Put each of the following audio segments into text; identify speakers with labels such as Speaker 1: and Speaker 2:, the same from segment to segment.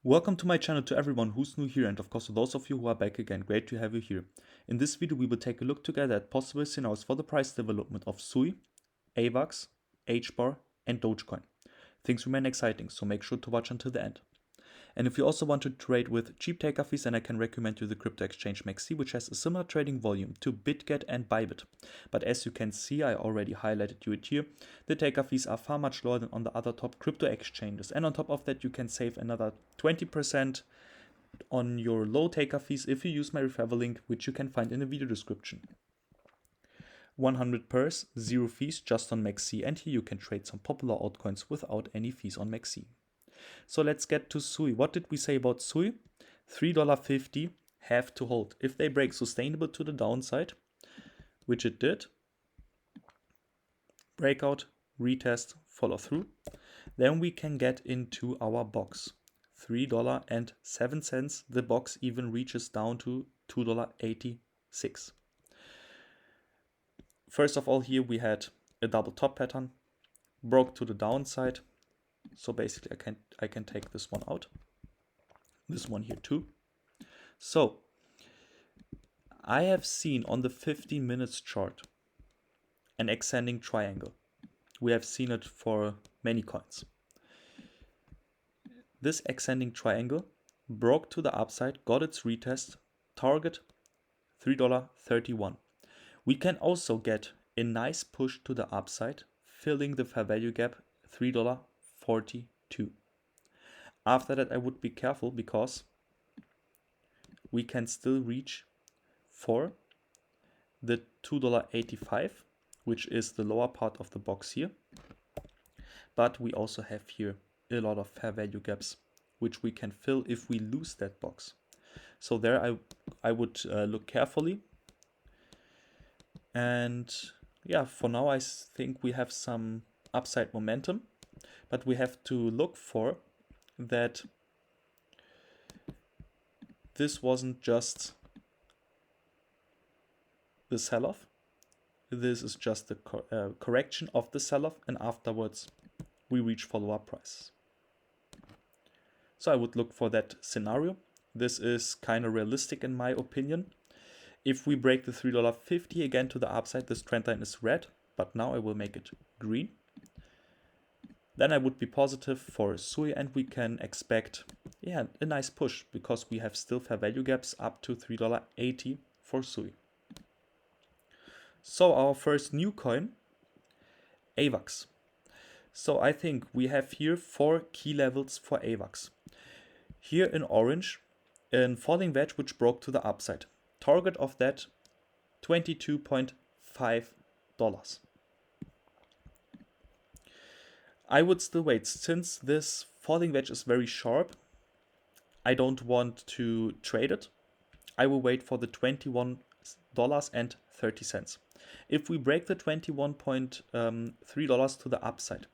Speaker 1: Welcome to my channel to everyone who's new here, and of course to those of you who are back again, great to have you here. In this video we will take a look together at possible scenarios for the price development of SUI, AVAX, HBAR and Dogecoin. Things remain exciting, so make sure to watch until the end. And if you also want to trade with cheap taker fees, then I can recommend you the crypto exchange mexc, which has a similar trading volume to Bitget and Bybit. But as you can see, I already highlighted you it here, the taker fees are far much lower than on the other top crypto exchanges. And on top of that, you can save another 20% on your low taker fees if you use my referral link, which you can find in the video description. 100 pairs, 0 fees just on mexc, and here you can trade some popular altcoins without any fees on mexc. So let's get to SUI. What did we say about SUI? $3.50 have to hold. If they break sustainable to the downside, which it did, breakout, retest, follow through, then we can get into our box. $3.07. The box even reaches down to $2.86. First of all, here we had a double top pattern, broke to the downside. So basically I can take this one out, this one here too. So I have seen on the 15 minutes chart an ascending triangle. We have seen it for many coins. This ascending triangle broke to the upside, got its retest, target $3.31. We can also get a nice push to the upside, filling the fair value gap $3.42. After that I would be careful because we can still reach for the $2.85, which is the lower part of the box here. But we also have here a lot of fair value gaps, which we can fill if we lose that box. So there I would look carefully. And yeah, for now I think we have some upside momentum. But we have to look for that this wasn't just the sell-off. This is just the correction of the sell-off, and afterwards we reach follow-up price. So I would look for that scenario. This is kind of realistic in my opinion. If we break the $3.50 again to the upside, this trend line is red, but now I will make it green. Then I would be positive for SUI, and we can expect a nice push because we have still fair value gaps up to $3.80 for SUI. So our first new coin, AVAX. So I think we have here 4 key levels for AVAX. Here in orange, a falling wedge which broke to the upside. Target of that $22.5. I would still wait, since this falling wedge is very sharp. I don't want to trade it. I will wait for the $21.30. If we break the $21.3 to the upside,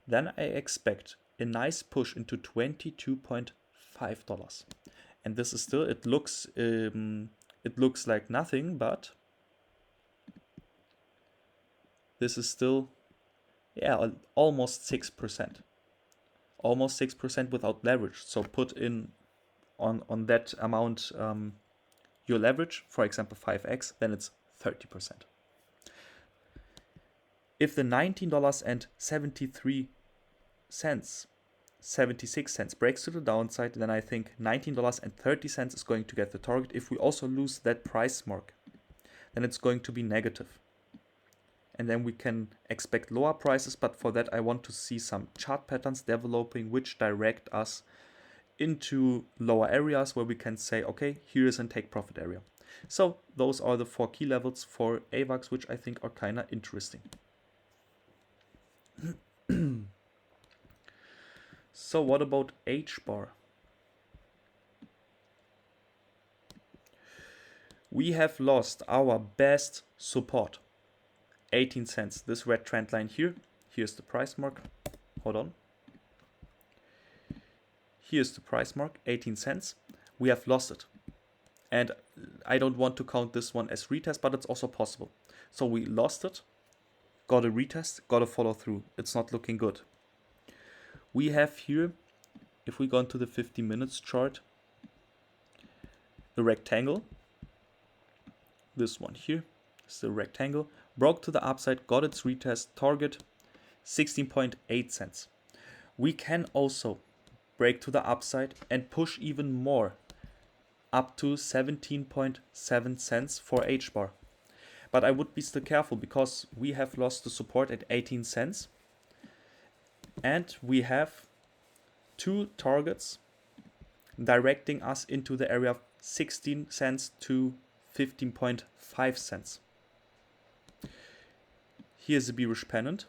Speaker 1: then I expect a nice push into $22.5. And this is still, it looks like nothing, but this is still almost 6%. Almost 6% without leverage. So put in on that amount your leverage, for example 5x, then it's 30%. If the $19.76 breaks to the downside, then I think $19.30 is going to get the target. If we also lose that price mark, then it's going to be negative. And then we can expect lower prices, but for that I want to see some chart patterns developing which direct us into lower areas where we can say, okay, here is a take profit area. So those are the 4 key levels for AVAX, which I think are kind of interesting. So what about HBAR? We have lost our best support, 18 cents. This red trend line here. Here's the price mark. Hold on. Here's the price mark, 18 cents. We have lost it. And I don't want to count this one as retest, but it's also possible. So we lost it, got a retest, got a follow through. It's not looking good. We have here if we go into the 50 minutes chart, the rectangle, this one here, is the rectangle, broke to the upside, got its retest target, 16.8 cents. We can also break to the upside and push even more, up to 17.7 cents for HBAR. But I would be still careful because we have lost the support at 18 cents. And we have two targets directing us into the area of 16 cents to 15.5 cents. Here's a bearish pennant.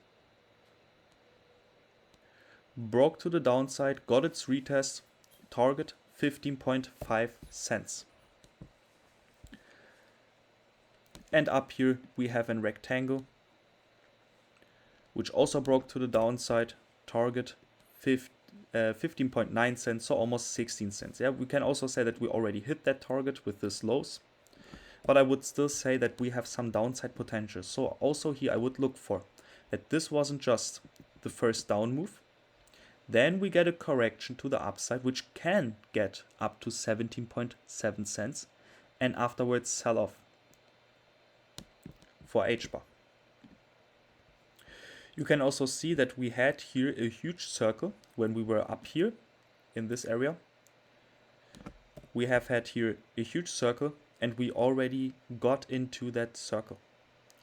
Speaker 1: Broke to the downside, got its retest, target 15.5 cents. And up here we have a rectangle, which also broke to the downside, target 15.9 cents, so almost 16 cents. Yeah, we can also say that we already hit that target with this lows, but I would still say that we have some downside potential. So also here I would look for that this wasn't just the first down move. Then we get a correction to the upside, which can get up to 17.7 cents, and afterwards sell off for HBAR. You can also see that we had here a huge circle when we were up here in this area. We have had here a huge circle and we already got into that circle.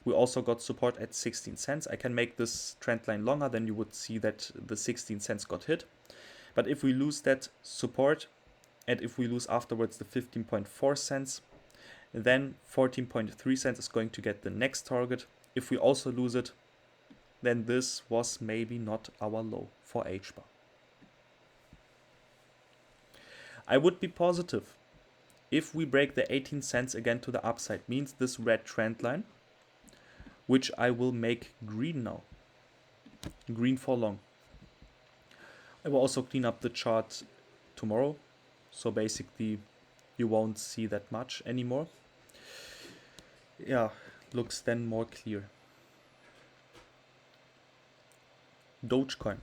Speaker 1: We also got support at 16 cents. I can make this trend line longer, then you would see that the 16 cents got hit. But if we lose that support and if we lose afterwards the 15.4 cents, then 14.3 cents is going to get the next target. If we also lose it, then this was maybe not our low for HBAR. I would be positive if we break the 18 cents again to the upside, means this red trend line, which I will make green now, green for long. I will also clean up the chart tomorrow, so basically you won't see that much anymore. Yeah, looks then more clear. Dogecoin.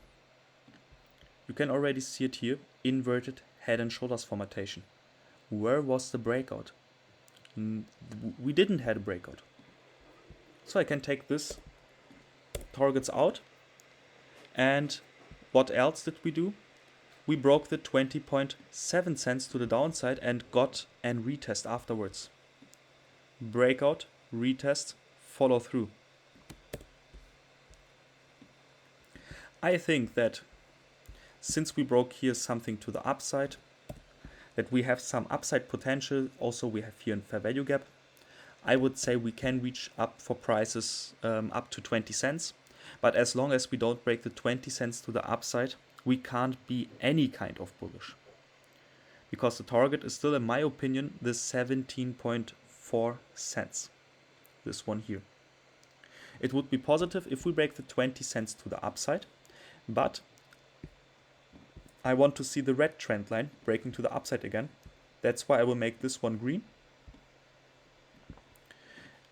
Speaker 1: You can already see it here, inverted head and shoulders formatation. Where was the breakout? We didn't have a breakout. So I can take this targets out. And what else did we do? We broke the 20.7 cents to the downside and got a retest afterwards. Breakout, retest, follow through. I think that since we broke here something to the upside, that we have some upside potential. Also we have here a fair value gap. I would say we can reach up for prices up to 20 cents. But as long as we don't break the 20 cents to the upside, we can't be any kind of bullish. Because the target is still, in my opinion, the 17.4 cents. This one here. It would be positive if we break the 20 cents to the upside. But I want to see the red trend line breaking to the upside again. That's why I will make this one green.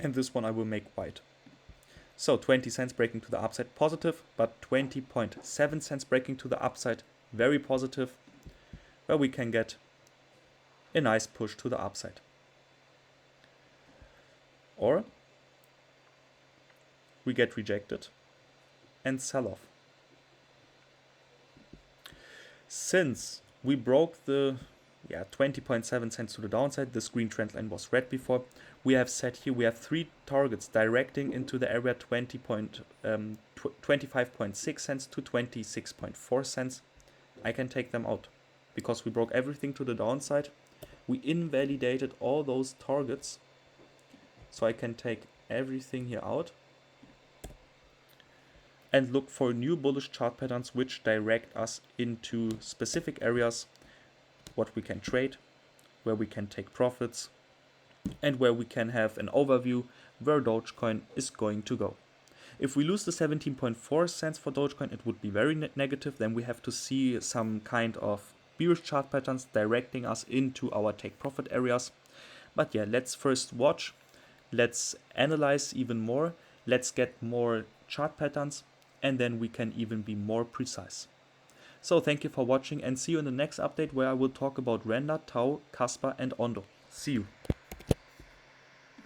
Speaker 1: And this one I will make white. So 20 cents breaking to the upside, positive, but 20.7 cents breaking to the upside, very positive, where we can get a nice push to the upside. Or we get rejected and sell off. Since we broke the 20.7 cents to the downside, this green trend line was red before, we have set here, we have three targets directing into the area 25.6 cents to 26.4 cents. I can take them out because we broke everything to the downside. We invalidated all those targets. So I can take everything here out and look for new bullish chart patterns which direct us into specific areas, what we can trade, where we can take profits, and where we can have an overview where Dogecoin is going to go. If we lose the 17.4 cents for Dogecoin, it would be very negative. Then we have to see some kind of bearish chart patterns directing us into our take profit areas. But yeah, let's first watch. Let's analyze even more. Let's get more chart patterns, and then we can even be more precise. So thank you for watching and see you in the next update where I will talk about Render, Tau, Casper and ONDO. See you.